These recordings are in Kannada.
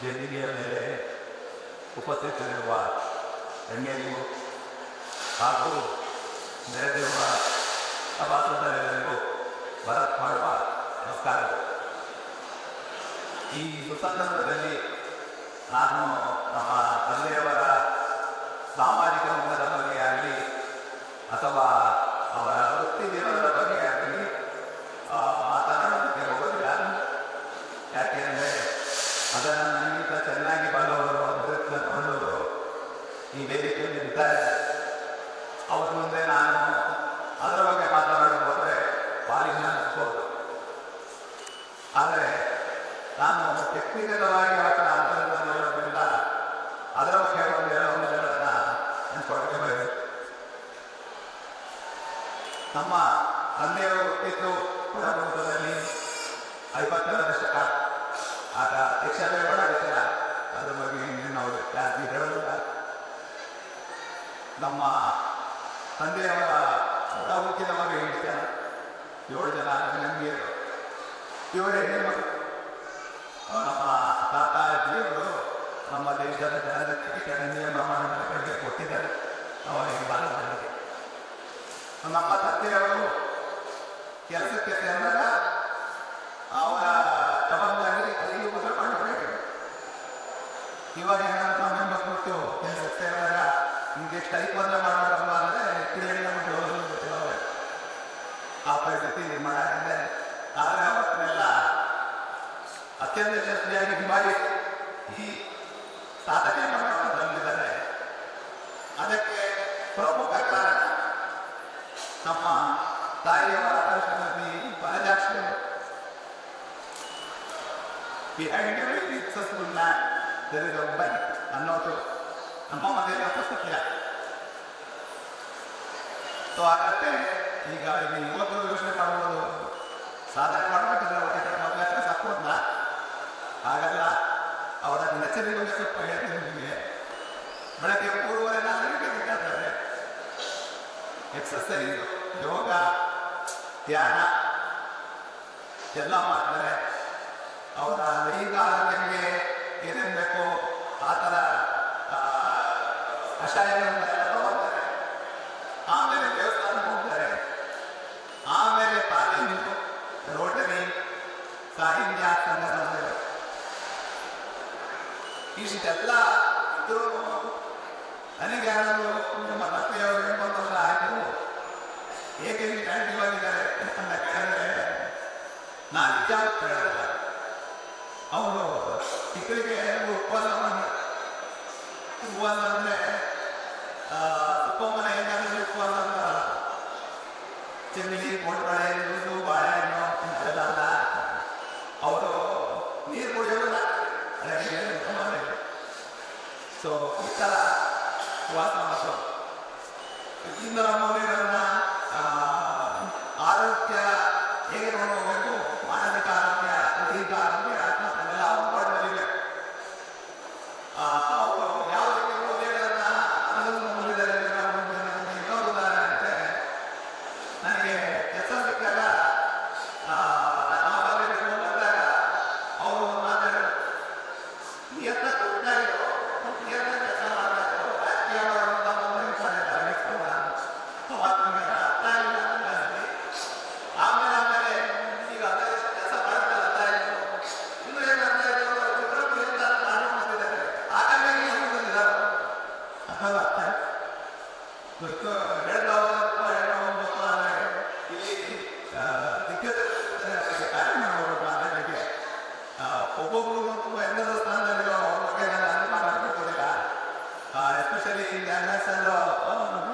ವೇದಿಕೆಯ ಮೇಲೆ ಉಪಸ್ಥಿತರಿರುವ ಗಣ್ಯರಿಗೂ ಹಾಗೂ ನೆರೆದಿರುವ ಸಭಾಸದರೆಲ್ಲರಿಗೂ ಭರತ್ ಮಾಡುವ ನಮಸ್ಕಾರಗಳು. ಈ ಸುಸಂದರ್ಭದಲ್ಲಿ ನಾನು ನಮ್ಮ ತಂದೆಯವರ ಸಾಮಾಜಿಕ ರಂಗದ ಬಗ್ಗೆ ಆಗಲಿ ಅಥವಾ ಅವರ ವೃತ್ತಿ ಜೀವನದ ಬಗ್ಗೆ ಆಗಲಿ ಮಾತನಾಡೋದಕ್ಕೆ ಹೋಗೋದಿಲ್ಲ. ಯಾಕೆಂದರೆ ಅದನ್ನು ನನಗಿಂತ ಚೆನ್ನಾಗಿ ಬಲ್ಲವರು ಅಭಿವೃದ್ಧಿಗೊಂಡವರು ಈ ವೇದಿಕೆಯಲ್ಲಿ ಇದ್ದಾರೆ. ಅವ್ರ ಮುಂದೆ ನಾನು ಅದರ ಬಗ್ಗೆ ಮಾತನಾಡಲು ಹೋದರೆ ಪಾಲಿನ ಅನ್ಬೋದು. ಆದರೆ ನಾನು ವ್ಯಕ್ತಿಗತವಾಗಿ ಅವರ ಅಂತರದಿಂದ ಅದರ ಬಗ್ಗೆ ಒಂದು ಹೇಳೋದನ್ನು ನೆನ್ಸ್ಕೊಳ್ಬೇಕು. ನಮ್ಮ ತಂದೆಯವರು ಹುಟ್ಟಿದ್ದು ಪ್ರಜಾಪ್ರಭುತ್ವದಲ್ಲಿ 50ರ ದಶಕ. ಆಗ ಶಿಕ್ಷಣವೇ ಬಹಳ ವಿಷಯ, ಅದ್ರ ಬಗ್ಗೆ ನಾವು ಜಾಸ್ತಿ ಹೇಳೋದಿಲ್ಲ. ನಮ್ಮ ತಂದೆಯವರ ಹುಟ್ಟಿದವರು 8 ಜನ, 7 ಜನ ನಂಬಿಯರು. ಇವರೇ ಹೆಣ್ಣು. ನಮ್ಮ ತಾತ ಅಜ್ಜಿಯವರು ನಮ್ಮ ದೇಶದ ಜನರಿಗೆ ನಿಯಮಗಳಿಗೆ ಕೊಟ್ಟಿದ್ದಾರೆ ಅವರಿಗೆ ಬಾಲಕರಿಗೆ. ನಮ್ಮ ತಂದೆಯವರು ಕೆಲಸಕ್ಕೆ ಸೇರಿದಾಗ ಅವರ ಜವಾಬ್ದಾರಿ ಕಲಿಯುವುದು ಮಾಡಬೇಕು. ಇವಾಗ ನಮ್ಮ ಹೆಣ್ಮಕ್ಳು ಕೆಲಸಕ್ಕೆ ಸೇರಿದಾಗ ನಿಮಗೆ ಕೈಕೊಂದ ಮಾಡಬೇಕಲ್ಲ ಅಂದರೆ ಆ ಪರಿಸ್ಥಿತಿ ನಿರ್ಮಾಣ ಆಗಿದೆ. ಆದರೆ ಅವತ್ತನ್ನೆಲ್ಲ ಅತ್ಯಂತ ಯಶಸ್ವಿಯಾಗಿ ಮಾಡಿ ಈ ಸಾಧನೆಯನ್ನು ತಂದಿದ್ದಾರೆ. ಅದಕ್ಕೆ ಪ್ರಮುಖ ಕಾರಣ ನಮ್ಮ ತಾಯಿಯವರ Shrimati Vanajakshi. Behind every successful man there is a woman ಅನ್ನೋದು ನಮ್ಮ ಮನೆಯಲ್ಲಿ ಸತ್ಯ. ಸೊ ಹಾಗಂತೆ ಈಗ ಯುವಕರು ಯೋಚನೆ ಮಾಡುವುದು ಸಾಧನೆ ಮಾಡಬೇಕಂದ್ರೆ ಸಾಕೋದ್ನ ಹಾಗಲ್ಲ. ಅವರ ದಿನಚರಿಗಳಿಗೆ ಸ್ವಲ್ಪ ಹೇಳ್ತೀನಿ ನಿಮಗೆ. ಬೆಳಗ್ಗೆ 3:45 ಬೇಕಾದರೆ ಎಕ್ಸಸೈಸ್, ಯೋಗ, ಧ್ಯಾನ ಎಲ್ಲ ಮಾಡ್ತಾರೆ. ಅವರ ದೈಹಿಕ ಆರೋಗ್ಯಕ್ಕೆ ಏನೇನು ಬೇಕೋ ಆ ಥರ ಕಷಾಯಗಳನ್ನೆಲ್ಲ ತಗೊಳ್ತಾರೆ. ಆಮೇಲೆ ದೇವಸ್ಥಾನಕ್ಕೆ ಹೋಗ್ತಾರೆ. ಆಮೇಲೆ ತಾಲೀಮು, ರೋಟರಿ, ಸಾಹಿತ್ಯ ಸಂಘ ಇಷ್ಟೆಲ್ಲ ಇದ್ರೂ ನನಗೆ ಯಾರು ನಮ್ಮ ತಂದೆಯವರು 80 ವರ್ಷ ಆಯಿತು ಏಕೆ ಆಕ್ಟಿವ್ ಆಗಿದ್ದಾರೆ ಅಂತ ಕೇಳಿದ್ರೆ ನಾನು ನಿಜ ಹೇಳಲ್ಲ. ಅವರು ಚಿಕ್ಕರಿಗೆ ಉಪವಾಸ ಅಂದರೆ ತುಪ್ಪಮ್ಮನ ಏನಾದರೂ ಉಪವಾಸ ಅಂತಾರಲ್ಲ, ಚೆನ್ನಿಗೆ ಕೊಟ್ಟಳೆ ಬಾಳೆಹಣ್ಣು ಅಂತೆಲ್ಲ ಅವರು ನೀರು ಕುಡಿಯೋದಿಲ್ಲ. ಸೊ ಈ ಥರ ವಾಸ ಮಾಡೋದು ಇಂದ ಮೌಲ್ಯಗಳನ್ನು ಆರೋಗ್ಯ ಹೇಗೆ ನೋಡಬೇಕು, ಮಾನಸಿಕ ಆರೋಗ್ಯ, ದೈಹಿಕ ಆರೋಗ್ಯ ಅದೆಲ್ಲ ಮಾಡಿದೆ. ಅವರು ಯಾವ ರೀತಿ ಮೌಲ್ಯಗಳನ್ನು ಹೊಂದಿದ್ದಾರೆ ಇನ್ನೊಂದು ಉದಾಹರಣೆ ಅಂದರೆ, ನನಗೆ ಕೆಲಸ ಸಿಕ್ಕಾಗ ಬಂದಾಗ ಅವರು ಮಾತಾಡೋದು ನಿಯತ್ತ ಉಂಟಾಗಿರೋ ನಿಯತ್ತ ಕೆಲಸ ಮಾಡಬೇಕು. ರಾಜಕೀಯ ಆಮೇಲೆ ಈಗ ಅದೇ ಕೆಲಸ ಮಾಡ್ತಾರೆ ಅಂತ ಇದ್ರು. ಇನ್ನು ಏನಂತ ಚಿತ್ರಪುರಿಯಿಂದ ಆರಂಭಿಸಿದ್ದಾರೆ. ಹಾಗಾಗಿ ಬಂದಿದ್ದಾರೆ ಇಲ್ಲಿ ದಿಗ್ಗಜ ಕಾರ್ಯ ಮಾಡಬೇಕು. ಅದಕ್ಕೆ ಒಬ್ಬೊಬ್ಬರು ಎಲ್ಲರ ಸ್ಥಾನದಲ್ಲಿ ಬಗ್ಗೆ ನಾನು ಮಾತಾಡ್ತಿಲ್ಲ. ಎಸ್ಪೆಷಲಿ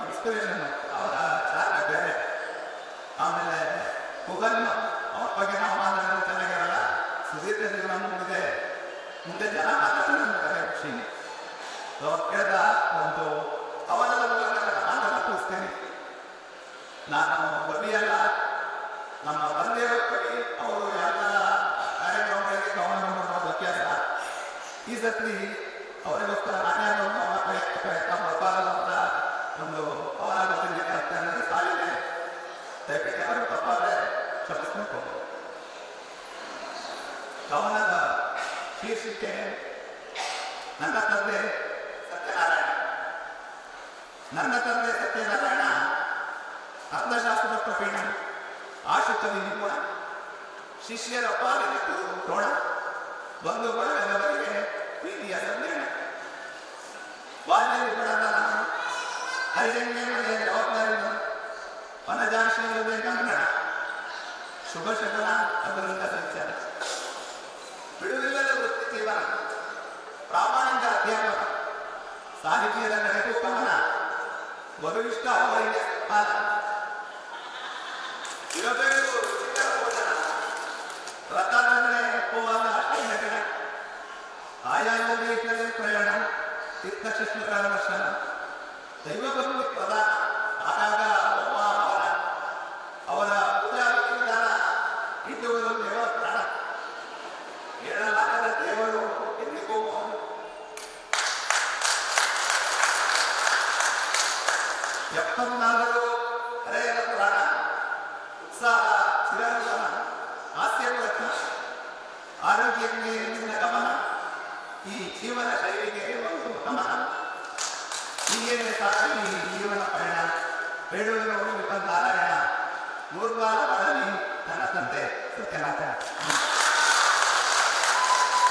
ಇನ್ಸ್ಪಿರೇಷನ್ ಅವರ ಸಾಧ್ಯ ಬೇರೆ. ಆಮೇಲೆ ಮುಗಲ್ ಅವ್ರ ಬಗ್ಗೆ ನಾವು ಮಾತಾಡೋದು ಚೆನ್ನಾಗಿರಲ್ಲ. ಸುದೀರ್ಘ ಜೀವನ ಮುಂದೆ ಜನ ಮಾತಾಡೋದು ಖುಷಿ. ಕೇಳಿದ ಒಂದು ಅವನೆಲ್ಲ ನಾನು ತೋರಿಸ್ತೇನೆ. ನಾನು ಬದಿಯಲ್ಲ, ನಮ್ಮ ತಂದೆಯವರ ಬಗ್ಗೆ ಅವರು ಎಲ್ಲ ಕಾರ್ಯಕ್ರಮಗಳಿಗೆ ಗಮನ ಮಾಡುವ ವ್ಯತ್ಯಾಸ. ಈ ಸತಿ ಅವರಿಗೋಸ್ಕರ ಪ್ರಯತ್ನ ಮಾಡಬಾರದಂತ ಒಂದು ಅವರ ಸಾಲಿದೆ. ದಯವಿಟ್ಟು ಯಾರು ತಪ್ಪಾದರೆ ಕ್ಷಮಿಸ್ಬೇಕು. ಗಮನದ ಶೀರ್ಷಿಕೆ ನನ್ನ ತಂದೆ ಸತ್ಯನಾರಾಯಣ. ನನ್ನ ತಂದೆ ಸತ್ಯನಾರಾಯಣ ಅರ್ಥಶಾಸ್ತ್ರದ ಪ್ರವೀಣ, ಆಶುಕವಿ ನಿಪುಣ, ಶಿಷ್ಯರ ಪಾಲಿನಿಟ್ಟು ಋಣ, ಬಂಧು ಬಳಗದವರಿಗೆ ಪ್ರೀತಿಯ ಸಂದೇಣ. ಬಾಲ್ಯ ನಿಪುಣದ ನಾನು ಹರಿಜನ್ಯ ಜವಾಬ್ದಾರಿ ವನಜಾಶಯದ ಕಂಗಣ, ಶುಭ ಶಕನ ಅದರಿಂದ ಸಂಚಾರ, ಬಿಡುವಿಲ್ಲದ ವೃತ್ತಿ ಜೀವನ, ಪ್ರಾಮಾಣಿಕ ಅಧ್ಯಾಪಕ, ಸಾಹಿತ್ಯದ ನಡೆದು ಕವನ, ವಧುವಿಷ್ಟ ಅವರಿಗೆ ಕಾಲ, ಇರಬೇಕು ಪ್ರತಾಪಗಳೇ ಒಪ್ಪುವಾದ ಅಷ್ಟಮಗಳ, ಆಯಾಮ ದೇಶದ ಪ್ರಯಾಣ, ತೀರ್ಥಶಿಷ್ಯರ ದರ್ಶನ, ದೈವಭಕ್ತಿ ಪ್ರಧಾನ, ಆಗಾಗ ಅವರ ಪೂಜಾ ವಿಧಾನ, ಹಿಂದೂಗಳು ದೇವರ ಪ್ರಾಣ, ಹೇಳಲಾಗದ ದೇವರು ಎಂದಿಗೂ ಎಪ್ಪತ್ನಾಲ್ಕು ಹರೆಯದ ಪುರಾಣ, ಉತ್ಸಾಹ ಚಿರನೂತನ, ಹಾಸ್ಯ ಪ್ರಯತ್ನ, ಆರೋಗ್ಯಕ್ಕೆ ನಿನ್ನ ಗಮನ, ಈ ಜೀವನ ಶೈಲಿಗೆ ಒಂದು ಗಮನ, ಹೀಗೆ ಸಾಗಿ ಜೀವನ ಪಯಣ, ಬೇಡುವ ನಾರಾಯಣ, ಮೂರ್ವಾರ ನನ್ನ ತಂದೆ ಸತ್ಯನಾರಾಯಣ.